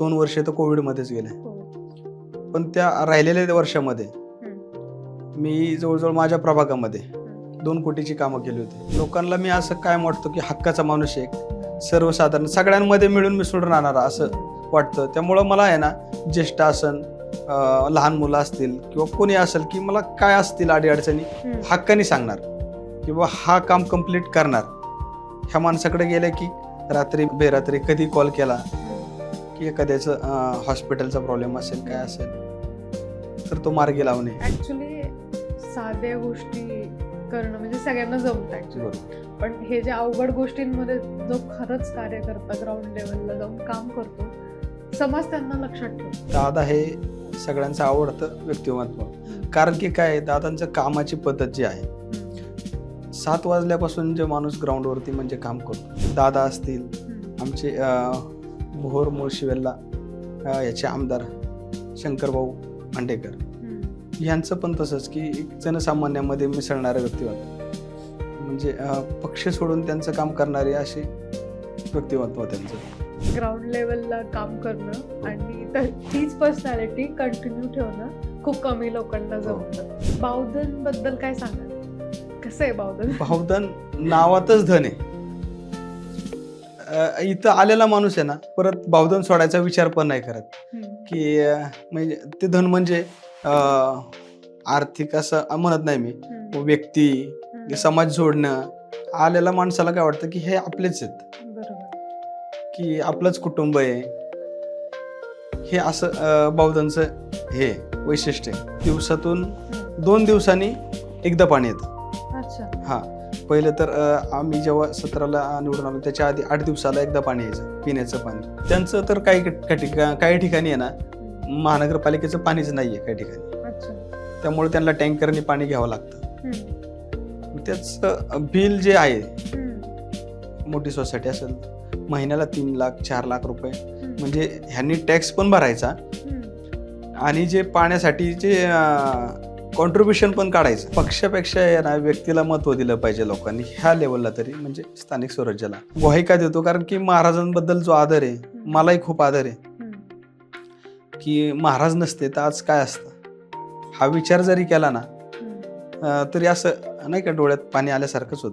2 वर्ष तर कोविडमध्येच गेले. हो. पण त्या राहिलेल्या वर्षामध्ये मी जवळजवळ माझ्या प्रभागामध्ये 2 कोटीची कामं केली होती. लोकांना मी असं काय वाटतो की हक्काचा माणूस आहे, सर्वसाधारण सगळ्यांमध्ये मिळून मिसळून राहणारा असं वाटतं. त्यामुळं मला आहे ना, ज्येष्ठ असन, लहान मुलं असतील किंवा कोणी असेल की मला काय असतील अडीअडचणी हक्काने सांगणार की बाबा हा काम कंप्लीट करणार. ह्या माणसाकडे गेले की रात्री बेरात्री कधी कॉल केला की एखाद्याचं हॉस्पिटलचा प्रॉब्लेम असेल काय असेल तर तो मार्गी लावणे. ऍक्च्युली साध्या गोष्टी करणं म्हणजे सगळ्यांना जमतं ऍक्च्युली, पण हे जे अवघड गोष्टींमध्ये जो खरंच कार्यकर्ता ग्राउंड लेवलला जाऊन काम करतो, समाज त्यांना लक्षात ठेवतो. दादा हे सगळ्यांचं आवडतं व्यक्तिमत्व. कारण की काय, दादांचं कामाची पद्धत जी आहे, 7 वाजल्यापासून जे माणूस ग्राउंडवरती म्हणजे काम करतो. दादा असतील, आमचे भोर मुळशिवेल्ला याचे आमदार शंकरभाऊ भांडेकर, यांचं पण तसंच की एक जनसामान्यामध्ये मिसळणारं व्यक्तिमत्व, म्हणजे पक्ष सोडून त्यांचं काम करणारे असे व्यक्तिमत्व त्यांचं. ग्राउंड लेवलला काम करणं आणि तीच पर्सनॅलिटी कंटिन्यू ठेवणं खूप कमी लोकांना जमतं. बावधन बद्दल काय सांगाल? कसं आहे बावधन? बावधन नावातच धन आहे. इथं आलेला माणूस आहे ना, परत बावधन सोडायचा विचार पण नाही करत की म्हणजे ते धन म्हणजे आर्थिक असं म्हणत नाही मी, व्यक्ती समाज जोडणं. आलेल्या माणसाला काय वाटतं की हे आपलेच आहेत, की आपलंच कुटुंब आहे, हे असं बावधनचं हे वैशिष्ट्य आहे. दिवसातून 2 दिवसांनी एकदा पाणी येतं. अच्छा. हां, पहिलं तर आम्ही जेव्हा 17ला निवडून आलो त्याच्या आधी 8 दिवसाला एकदा पाणी यायचं, पिण्याचं पाणी. त्यांचं तर काही ठिकाणी आहे ना, महानगरपालिकेचं पाणीच नाही आहे काही ठिकाणी. त्यामुळे त्यांना टँकरने पाणी घ्यावं लागतं. त्याचं बिल जे आहे, मोठी सोसायटी असेल, महिन्याला 3 लाख 4 लाख रुपये, म्हणजे ह्यांनी टॅक्स पण भरायचा आणि जे पाण्यासाठी जे कॉन्ट्रीब्युशन पण काढायचं. पक्षापेक्षा ना व्यक्तीला महत्त्व दिलं पाहिजे लोकांनी, ह्या लेवलला तरी, म्हणजे स्थानिक स्वराज्याला. ग्वाही का देतो? कारण की महाराजांबद्दल जो आदर आहे, मलाही खूप आदर आहे की महाराज नसते तर आज काय असतं. हा विचार जरी केला ना तरी असं नाही का, डोळ्यात पाणी आल्यासारखंच होतं.